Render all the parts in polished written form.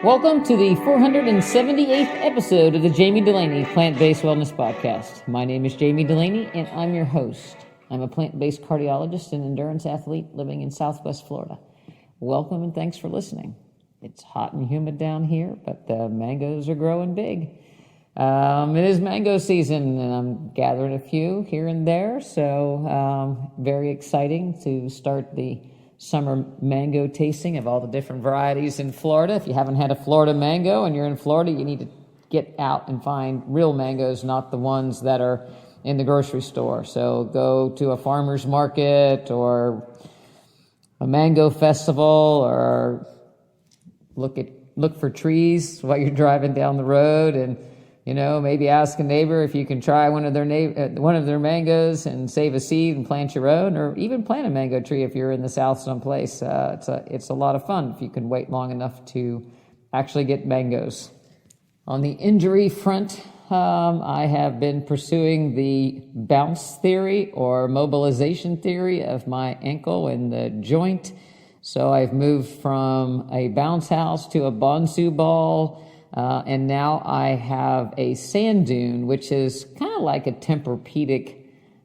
Welcome to the 478th episode of the Jami Dulaney Plant-Based Wellness Podcast. My name is Jami Dulaney, and I'm your host. I'm a plant-based cardiologist and endurance athlete living in Southwest Florida. Welcome and thanks for listening. It's hot and humid down here, but the mangoes are growing big. It is mango season, and I'm gathering a few here and there, so very exciting to start the summer mango tasting of all the different varieties in Florida. If you haven't had a Florida mango and you're in Florida, you need to get out and find real mangoes, not the ones that are in the grocery store. So go to a farmer's market or a mango festival, or look for trees while you're driving down the road, and maybe ask a neighbor if you can try one of their mangoes and save a seed and plant your own, or even plant a mango tree if you're in the South someplace. It's a lot of fun if you can wait long enough to actually get mangoes. On the injury front, I have been pursuing the bounce theory or mobilization theory of my ankle and the joint. So I've moved from a bounce house to a Bonsu ball. And now I have a sand dune, which is kind of like a Tempur-Pedic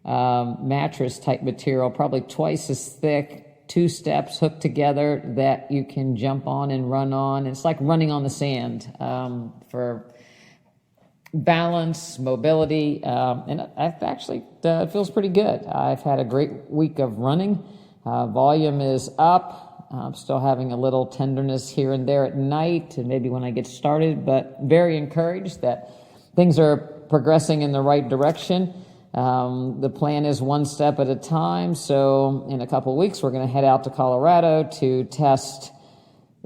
mattress type material, probably twice as thick, 2 steps hooked together that you can jump on and run on. It's like running on the sand for balance, mobility, and it feels pretty good. I've had a great week of running. Volume is up. I'm still having a little tenderness here and there at night and maybe when I get started, but very encouraged that things are progressing in the right direction. The plan is one step at a time. So in a couple of weeks, we're going to head out to Colorado to test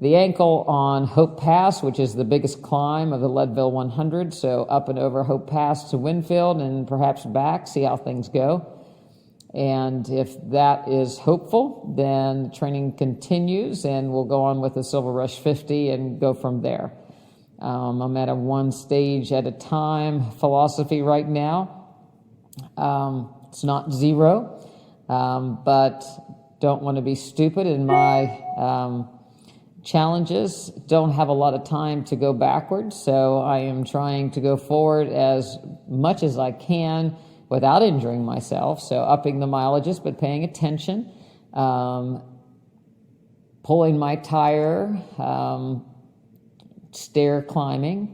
the ankle on Hope Pass, which is the biggest climb of the Leadville 100. So up and over Hope Pass to Winfield and perhaps back, see how things go. And if that is hopeful, then training continues and we'll go on with the Silver Rush 50 and go from there. I'm at a one stage at a time philosophy right now. It's not zero, but don't want to be stupid in my challenges. Don't have a lot of time to go backwards, so I am trying to go forward as much as I can without injuring myself, so upping the mileages, but paying attention, pulling my tire, stair climbing,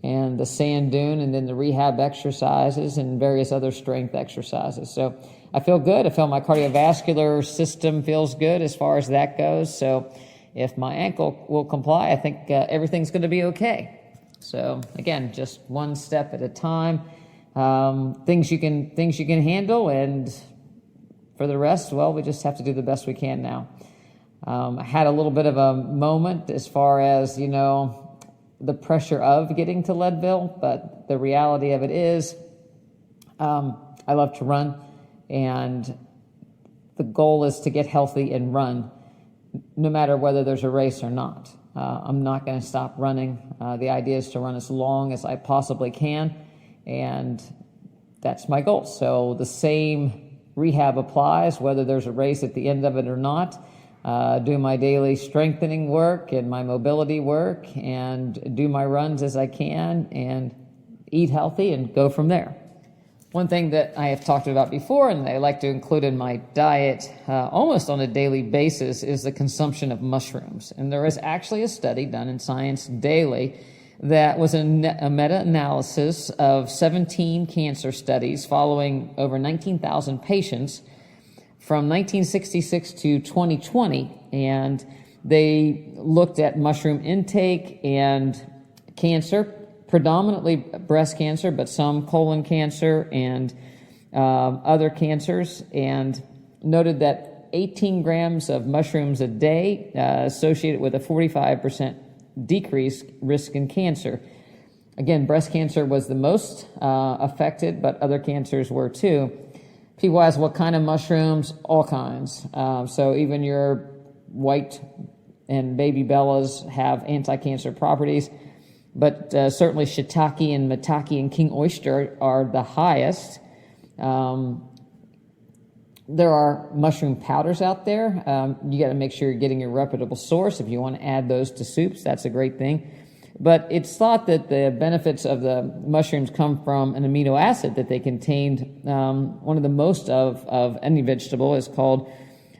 and the sand dune, and then the rehab exercises and various other strength exercises. So I feel good. I feel my cardiovascular system feels good as far as that goes. So if my ankle will comply, I think everything's going to be okay. So again, just one step at a time. Things you can handle, and for the rest, well, we just have to do the best we can now. I had a little bit of a moment as far as, the pressure of getting to Leadville, but the reality of it is, I love to run, and the goal is to get healthy and run, no matter whether there's a race or not. I'm not going to stop running. The idea is to run as long as I possibly can. And that's my goal. So the same rehab applies, whether there's a race at the end of it or not. Do my daily strengthening work and my mobility work and do my runs as I can and eat healthy and go from there. One thing that I have talked about before and I like to include in my diet almost on a daily basis is the consumption of mushrooms. And there is actually a study done in Science Daily that was a meta-analysis of 17 cancer studies following over 19,000 patients from 1966 to 2020. And they looked at mushroom intake and cancer, predominantly breast cancer, but some colon cancer and other cancers, and noted that 18 grams of mushrooms a day associated with a 45% decreased risk in cancer. Again, breast cancer was the most affected, but other cancers were too. People ask what kind of mushrooms? All kinds. So even your white and baby bellas have anti-cancer properties, but certainly shiitake and maitake and king oyster are the highest. There are mushroom powders out there. You got to make sure you're getting a reputable source. If you want to add those to soups, that's a great thing. But it's thought that the benefits of the mushrooms come from an amino acid that they contained. One of the most of any vegetable is called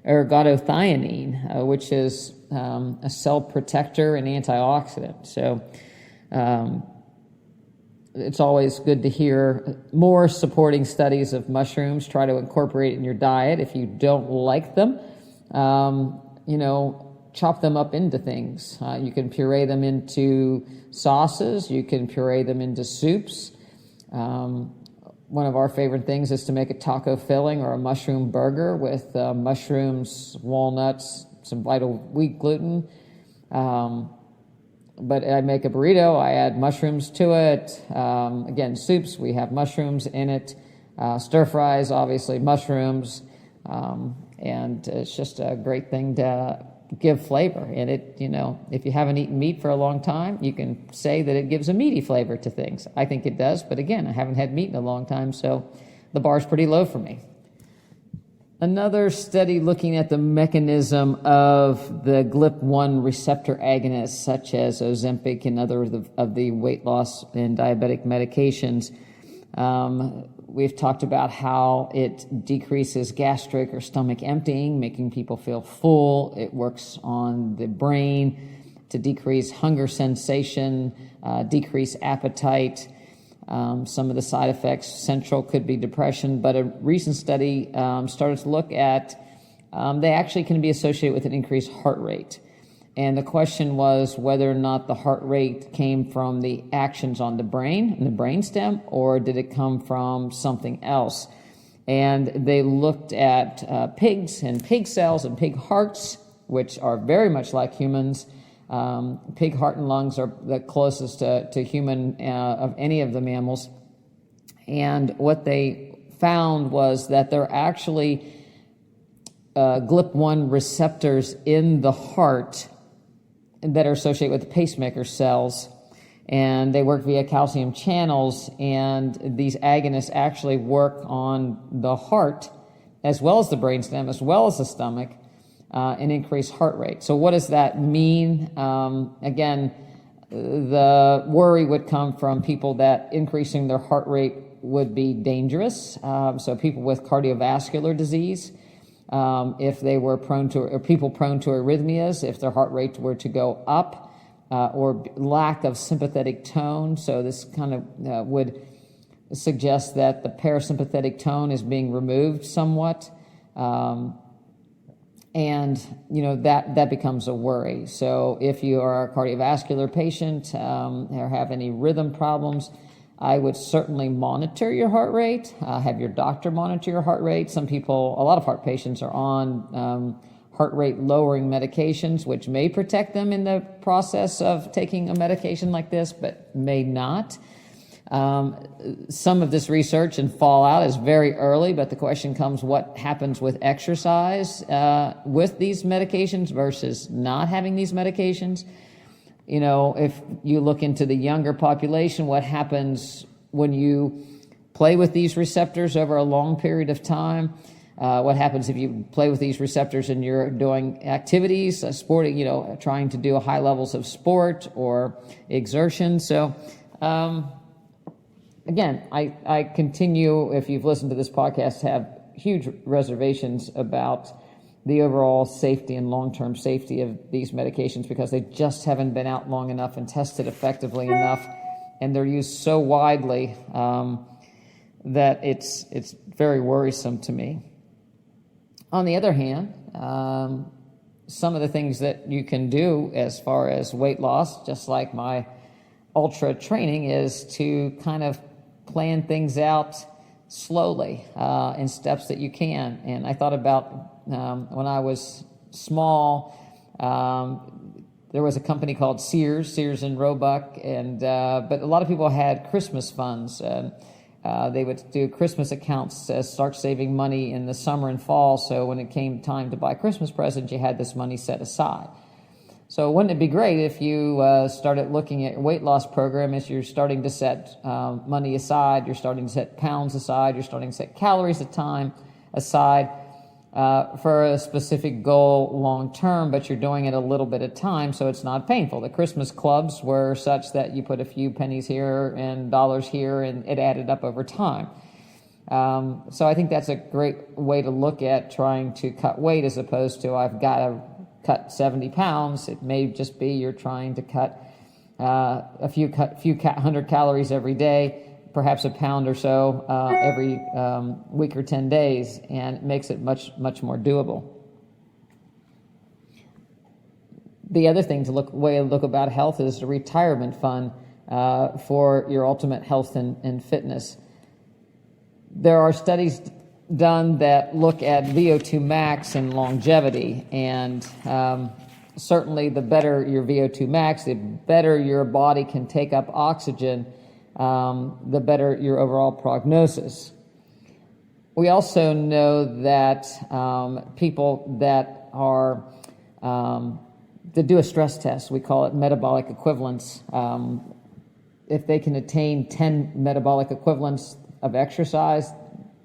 ergodothionine, which is a cell protector and antioxidant. So it's always good to hear more supporting studies of mushrooms. Try to incorporate it in your diet. If you don't like them, chop them up into things. You can puree them into sauces. You can puree them into soups. One of our favorite things is to make a taco filling or a mushroom burger with mushrooms, walnuts, some vital wheat gluten. But I make a burrito, I add mushrooms to it. Again, soups, we have mushrooms in it. Stir fries, obviously mushrooms. And it's just a great thing to give flavor. And it, if you haven't eaten meat for a long time, you can say that it gives a meaty flavor to things. I think it does, but again, I haven't had meat in a long time, so the bar's pretty low for me. Another study looking at the mechanism of the GLP-1 receptor agonists, such as Ozempic and other of the weight loss and diabetic medications. We've talked about how it decreases gastric or stomach emptying, making people feel full. It works on the brain to decrease hunger sensation, decrease appetite. Some of the side effects central could be depression, but a recent study started to look at they actually can be associated with an increased heart rate. And the question was whether or not the heart rate came from the actions on the brain and the brainstem, or did it come from something else? And they looked at pigs and pig cells and pig hearts, which are very much like humans. Pig heart and lungs are the closest to human of any of the mammals. And what they found was that there are actually GLP-1 receptors in the heart that are associated with the pacemaker cells. And they work via calcium channels, and these agonists actually work on the heart as well as the brainstem, as well as the stomach, and increase heart rate. So what does that mean? Again, the worry would come from people that increasing their heart rate would be dangerous. So people with cardiovascular disease, if they were people prone to arrhythmias, if their heart rate were to go up, or lack of sympathetic tone. So this kind of would suggest that the parasympathetic tone is being removed somewhat. And, that becomes a worry. So if you are a cardiovascular patient or have any rhythm problems, I would certainly monitor your heart rate, have your doctor monitor your heart rate. A lot of heart patients are on heart rate lowering medications, which may protect them in the process of taking a medication like this, but may not. Some of this research and fallout is very early, but the question comes, what happens with exercise with these medications versus not having these medications? If you look into the younger population, what happens when you play with these receptors over a long period of time? What happens if you play with these receptors and you're doing activities, sporting, trying to do high levels of sport or exertion? So, again, I continue, if you've listened to this podcast, to have huge reservations about the overall safety and long-term safety of these medications, because they just haven't been out long enough and tested effectively enough, and they're used so widely that it's very worrisome to me. On the other hand, some of the things that you can do as far as weight loss, just like my ultra training, is to kind of plan things out slowly in steps that you can. And I thought about when I was small, there was a company called Sears and Roebuck, but a lot of people had Christmas funds. They would do Christmas accounts to start saving money in the summer and fall, so when it came time to buy Christmas presents, you had this money set aside. So wouldn't it be great if you started looking at your weight loss program as you're starting to set money aside, you're starting to set pounds aside, you're starting to set calories aside, for a specific goal long term, but you're doing it a little bit at a time, so it's not painful. The Christmas clubs were such that you put a few pennies here and dollars here, and it added up over time. So I think that's a great way to look at trying to cut weight, as opposed to I've got to cut 70 pounds. It may just be you're trying to cut a few 100 calories every day, perhaps a pound or so every week or 10 days, and it makes it much more doable. The other thing way to look about health is the retirement fund for your ultimate health and fitness. There are studies done that look at VO2 max and longevity, and certainly the better your VO2 max, the better your body can take up oxygen, the better your overall prognosis. We also know that people that are that do a stress test, we call it metabolic equivalence, if they can attain 10 metabolic equivalents of exercise,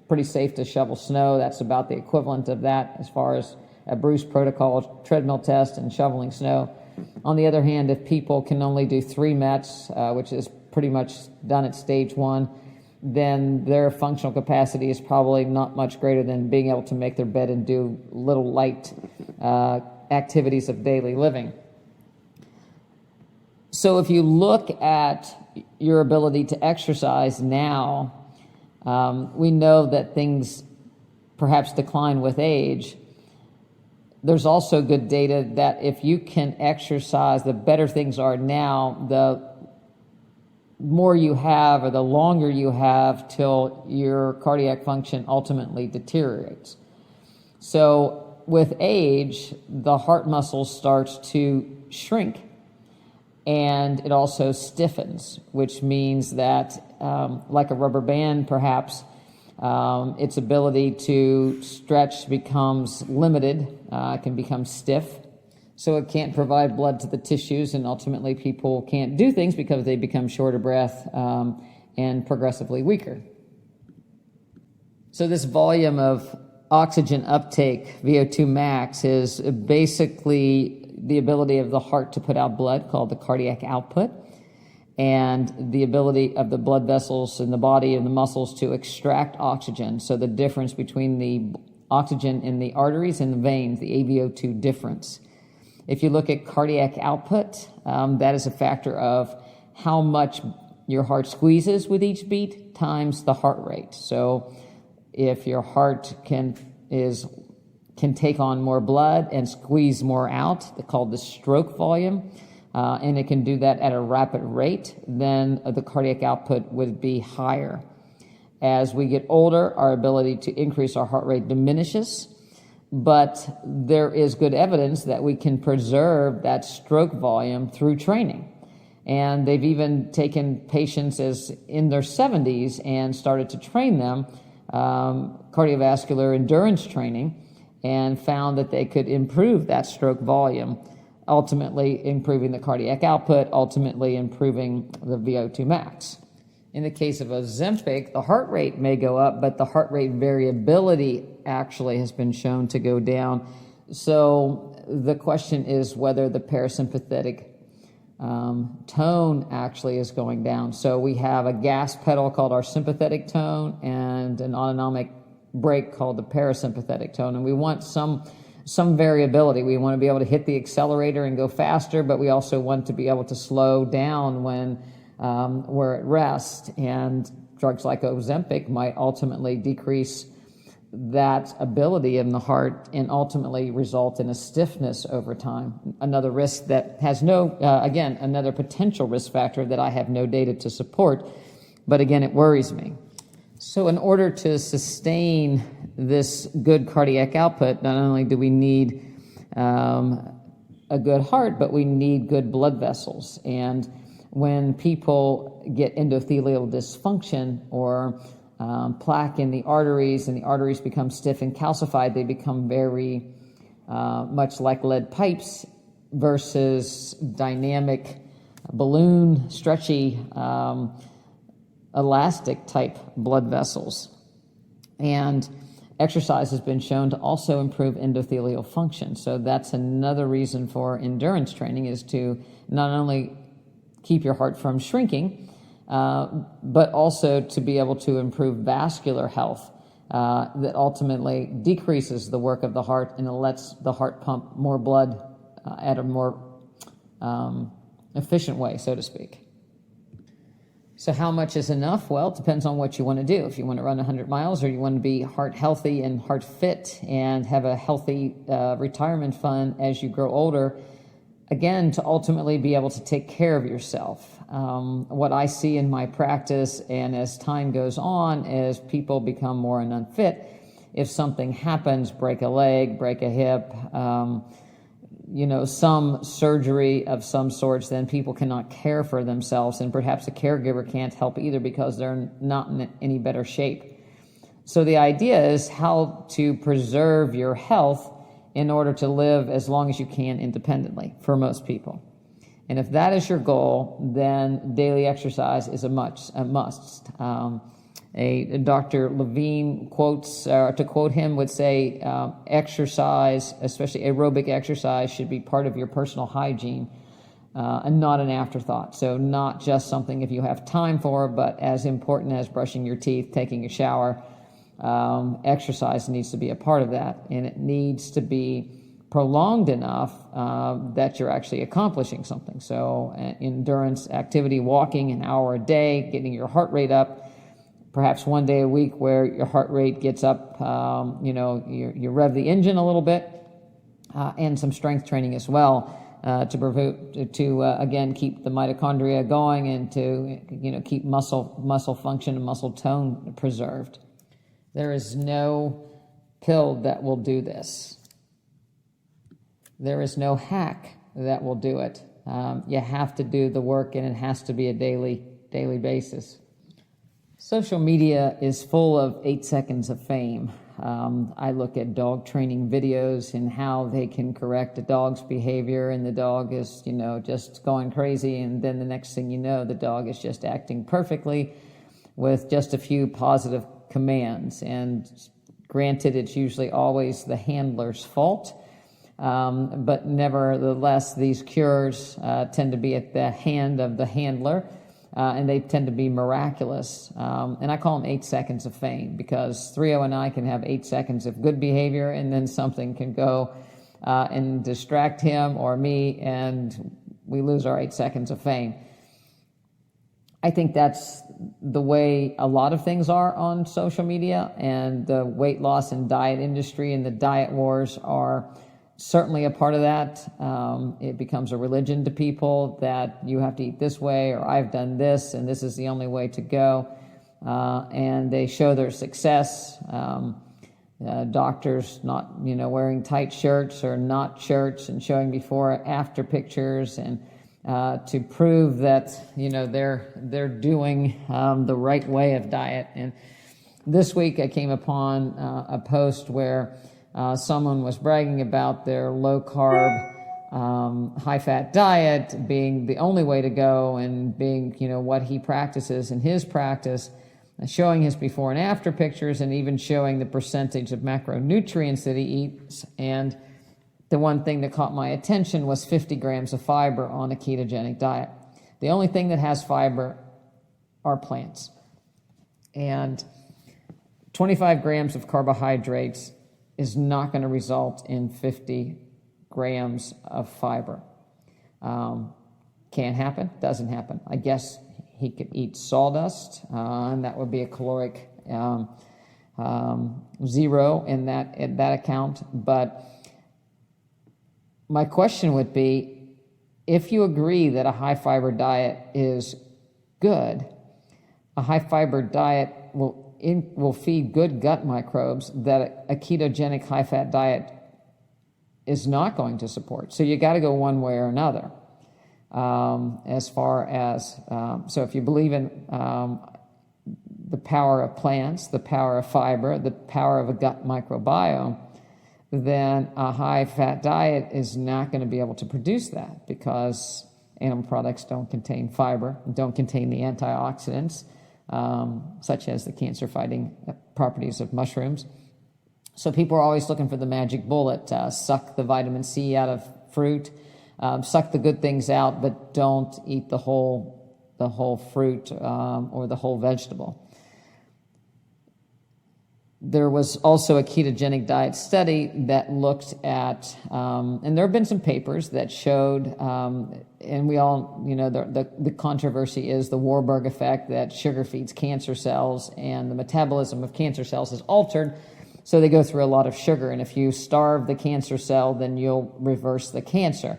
pretty safe to shovel snow. That's about the equivalent of that as far as a Bruce protocol treadmill test and shoveling snow. On the other hand, if people can only do 3 METs, which is pretty much done at stage 1, then their functional capacity is probably not much greater than being able to make their bed and do little light activities of daily living. So if you look at your ability to exercise now, we know that things perhaps decline with age. There's also good data that if you can exercise, the better things are now, the more you have or the longer you have till your cardiac function ultimately deteriorates. So with age, the heart muscle starts to shrink, and it also stiffens, which means that like a rubber band perhaps, its ability to stretch becomes limited, can become stiff, so it can't provide blood to the tissues, and ultimately people can't do things because they become short of breath and progressively weaker. So this volume of oxygen uptake, VO2 max, is basically the ability of the heart to put out blood, called the cardiac output, and the ability of the blood vessels in the body and the muscles to extract oxygen. So the difference between the oxygen in the arteries and the veins, the AVO2 difference. If you look at cardiac output, that is a factor of how much your heart squeezes with each beat times the heart rate. So if your heart can take on more blood and squeeze more out, called the stroke volume, and it can do that at a rapid rate, then the cardiac output would be higher. As we get older, our ability to increase our heart rate diminishes, but there is good evidence that we can preserve that stroke volume through training. And they've even taken patients as in their 70s and started to train them cardiovascular endurance training, and found that they could improve that stroke volume, ultimately improving the cardiac output, ultimately improving the VO2 max. In the case of Ozempic, the heart rate may go up, but the heart rate variability actually has been shown to go down. So the question is whether the parasympathetic tone actually is going down. So we have a gas pedal called our sympathetic tone and an autonomic brake called the parasympathetic tone, and we want some variability. We want to be able to hit the accelerator and go faster, but we also want to be able to slow down when we're at rest, and drugs like Ozempic might ultimately decrease that ability in the heart and ultimately result in a stiffness over time. Another risk that has another potential risk factor that I have no data to support, but again, it worries me. So in order to sustain this good cardiac output, not only do we need a good heart, but we need good blood vessels. And when people get endothelial dysfunction or plaque in the arteries, and the arteries become stiff and calcified, they become very much like lead pipes versus dynamic balloon, stretchy, elastic type blood vessels. And Exercise has been shown to also improve endothelial function. So that's another reason for endurance training, is to not only keep your heart from shrinking, but also to be able to improve vascular health that ultimately decreases the work of the heart and lets the heart pump more blood at a more efficient way, so to speak. So how much is enough? Well, it depends on what you want to do. If you want to run 100 miles, or you want to be heart healthy and heart fit and have a healthy retirement fund as you grow older, again, to ultimately be able to take care of yourself. What I see in my practice, and as time goes on, as people become more unfit, if something happens, break a leg, break a hip, some surgery of some sorts, then people cannot care for themselves, and perhaps a caregiver can't help either because they're not in any better shape. So the idea is how to preserve your health in order to live as long as you can independently for most people. And if that is your goal, then daily exercise is a must. Dr. Levine quotes, to quote him, would say exercise, especially aerobic exercise, should be part of your personal hygiene and not an afterthought. So not just something if you have time for, but as important as brushing your teeth, taking a shower. Exercise needs to be a part of that, and it needs to be prolonged enough that you're actually accomplishing something. So endurance activity, walking an hour a day, getting your heart rate up, perhaps one day a week where your heart rate gets up, you rev the engine a little bit, and some strength training as well to again keep the mitochondria going and to keep muscle function and muscle tone preserved. There is no pill that will do this. There is no hack that will do it. You have to do the work, and it has to be a daily basis. Social media is full of 8 seconds of fame. I look at dog training videos and how they can correct a dog's behavior, and the dog is, just going crazy, and then the next thing you know, the dog is just acting perfectly with just a few positive commands. And granted, it's usually always the handler's fault, but nevertheless, these cures tend to be at the hand of the handler. And they tend to be miraculous. And I call them 8 seconds of fame, because 3.0 and I can have 8 seconds of good behavior, and then something can go and distract him or me, and we lose our 8 seconds of fame. I think that's the way a lot of things are on social media, and the weight loss and diet industry and the diet wars are certainly a part of that. It becomes a religion to people that you have to eat this way, or I've done this, and this is the only way to go. And they show their success. Doctors not, wearing tight shirts or not shirts, and showing before and after pictures, and to prove that, they're doing the right way of diet. And this week I came upon a post where someone was bragging about their low-carb, high-fat diet being the only way to go, and being, what he practices in his practice, showing his before and after pictures, and even showing the percentage of macronutrients that he eats. And the one thing that caught my attention was 50 grams of fiber on a ketogenic diet. The only thing that has fiber are plants. And 25 grams of carbohydrates is not going to result in 50 grams of fiber. Can't happen, doesn't happen. I guess he could eat sawdust, and that would be a caloric zero in that account. But my question would be, if you agree that a high-fiber diet is good, a high-fiber diet will feed good gut microbes that a ketogenic high-fat diet is not going to support. So you got to go one way or another. As far as, so if you believe in the power of plants, the power of fiber, the power of a gut microbiome, then a high-fat diet is not going to be able to produce that, because animal products don't contain fiber, don't contain the antioxidants, such as the cancer-fighting properties of mushrooms. So people are always looking for the magic bullet. Suck the vitamin C out of fruit, suck the good things out, but don't eat the whole fruit or the whole vegetable. There was also a ketogenic diet study that looked at, and there have been some papers that showed, and we all, the controversy is the Warburg effect, that sugar feeds cancer cells and the metabolism of cancer cells is altered, so they go through a lot of sugar. And if you starve the cancer cell, then you'll reverse the cancer.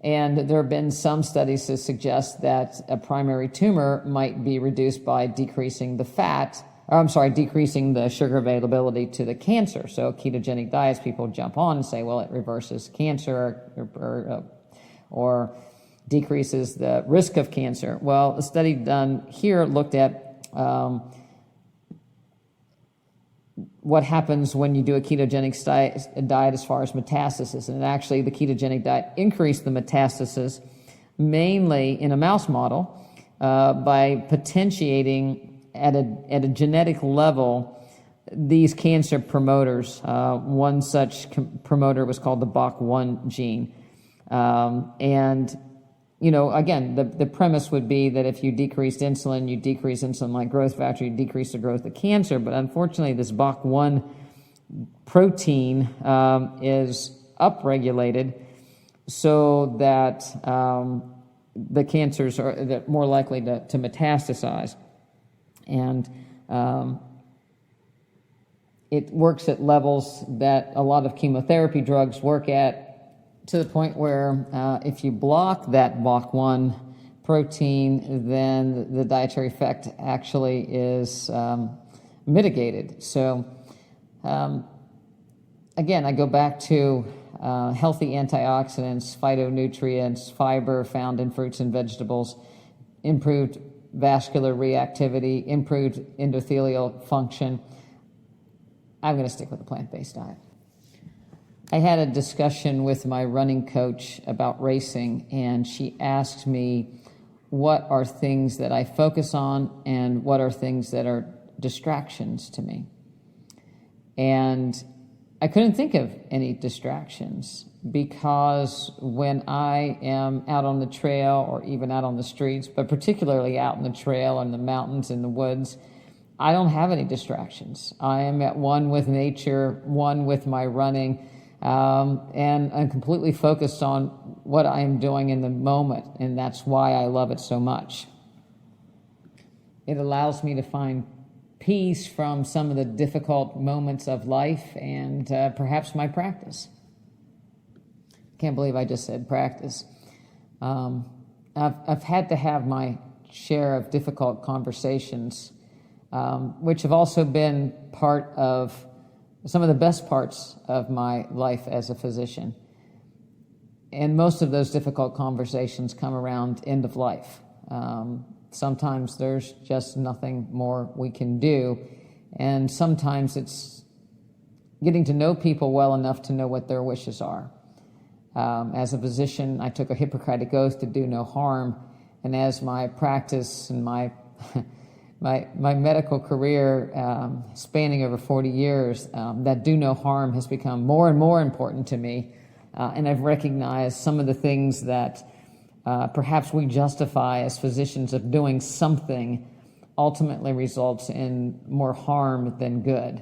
And there have been some studies to suggest that a primary tumor might be reduced by decreasing the decreasing the sugar availability to the cancer. So ketogenic diets, people jump on and say, well, it reverses cancer or decreases the risk of cancer. Well, the study done here looked at what happens when you do a ketogenic diet as far as metastasis. And actually, the ketogenic diet increased the metastasis mainly in a mouse model by potentiating at a genetic level these cancer promoters. One such promoter was called the BOC1 gene. And, again, the premise would be that if you decreased insulin, you decrease insulin-like growth factor, you decrease the growth of cancer. But unfortunately, this BOC1 protein is upregulated so that the cancers are more likely to metastasize. And it works at levels that a lot of chemotherapy drugs work at, to the point where if you block that BOC1 protein, then the dietary effect actually is mitigated. So again, I go back to healthy antioxidants, phytonutrients, fiber found in fruits and vegetables, improved vascular reactivity, improved endothelial function. I'm going to stick with the plant-based diet. I had a discussion with my running coach about racing, and she asked me what are things that I focus on and what are things that are distractions to me. And I couldn't think of any distractions, because when I am out on the trail or even out on the streets, but particularly out on the trail, in the mountains, in the woods, I don't have any distractions. I am at one with nature, one with my running, and I'm completely focused on what I am doing in the moment, and that's why I love it so much. It allows me to find peace from some of the difficult moments of life and perhaps my practice. Can't believe I just said practice. I've had to have my share of difficult conversations, which have also been part of some of the best parts of my life as a physician. And most of those difficult conversations come around end of life. Sometimes there's just nothing more we can do, and sometimes it's getting to know people well enough to know what their wishes are. As a physician, I took a Hippocratic oath to do no harm, and as my practice and my medical career spanning over 40 years, that do no harm has become more and more important to me, and I've recognized some of the things that perhaps we justify as physicians of doing something ultimately results in more harm than good.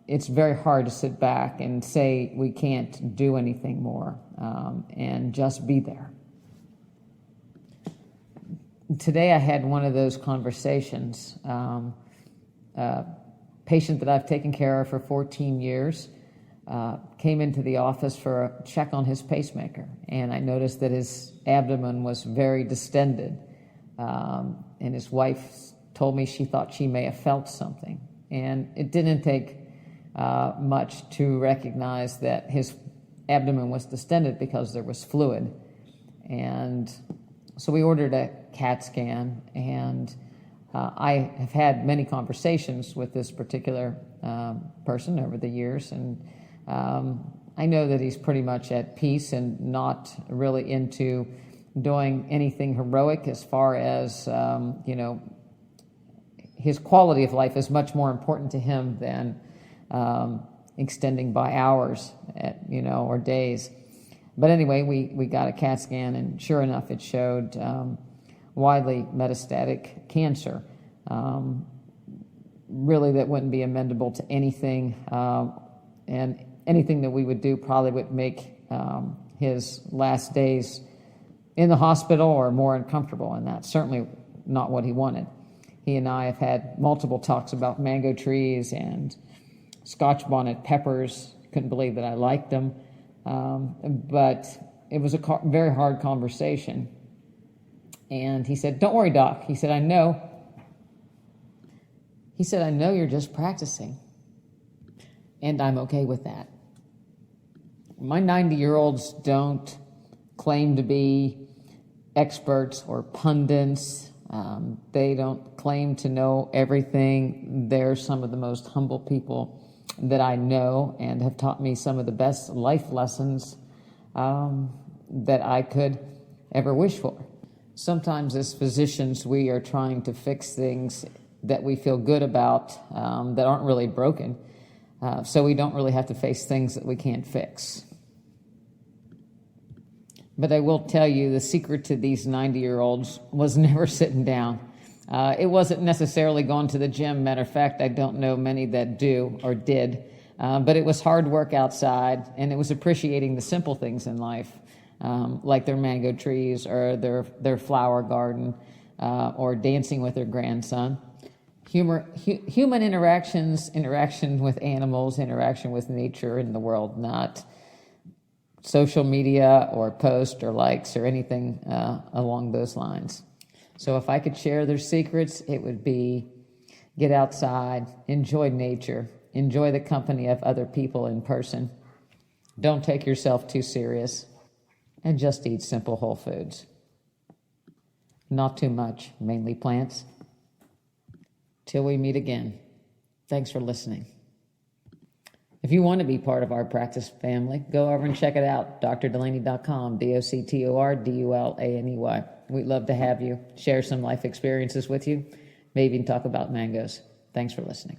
It's very hard to sit back and say we can't do anything more and just be there. Today I had one of those conversations. A patient that I've taken care of for 14 years came into the office for a check on his pacemaker, and I noticed that his abdomen was very distended, and his wife told me she thought she may have felt something, and it didn't take much to recognize that his abdomen was distended because there was fluid. And so we ordered a CAT scan, and I have had many conversations with this particular person over the years, and I know that he's pretty much at peace and not really into doing anything heroic as far as, his quality of life is much more important to him than extending by hours, or days. But anyway, we got a CAT scan, and sure enough, it showed widely metastatic cancer. Really, that wouldn't be amendable to anything, and anything that we would do probably would make his last days in the hospital or more uncomfortable, and that's certainly not what he wanted. He and I have had multiple talks about mango trees and Scotch bonnet peppers. Couldn't believe that I liked them, but it was a very hard conversation. And he said, "Don't worry, Doc." He said, I know you're just practicing, and I'm okay with that. My 90-year-olds don't claim to be experts or pundits. They don't claim to know everything. They're some of the most humble people that I know, and have taught me some of the best life lessons that I could ever wish for. Sometimes as physicians, we are trying to fix things that we feel good about that aren't really broken, so we don't really have to face things that we can't fix. But I will tell you, the secret to these 90-year-olds was never sitting down. It wasn't necessarily going to the gym. Matter of fact, I don't know many that do or did. But it was hard work outside, and it was appreciating the simple things in life, like their mango trees or their flower garden, or dancing with their grandson. Human interaction with animals, interaction with nature and the world, not social media or posts or likes or anything along those lines. So if I could share their secrets, it would be get outside, enjoy nature, enjoy the company of other people in person. Don't take yourself too serious, and just eat simple whole foods. Not too much, mainly plants. Till we meet again, thanks for listening. If you want to be part of our practice family, go over and check it out, drdulaney.com, DoctorDulaney. We'd love to have you, share some life experiences with you, maybe even talk about mangoes. Thanks for listening.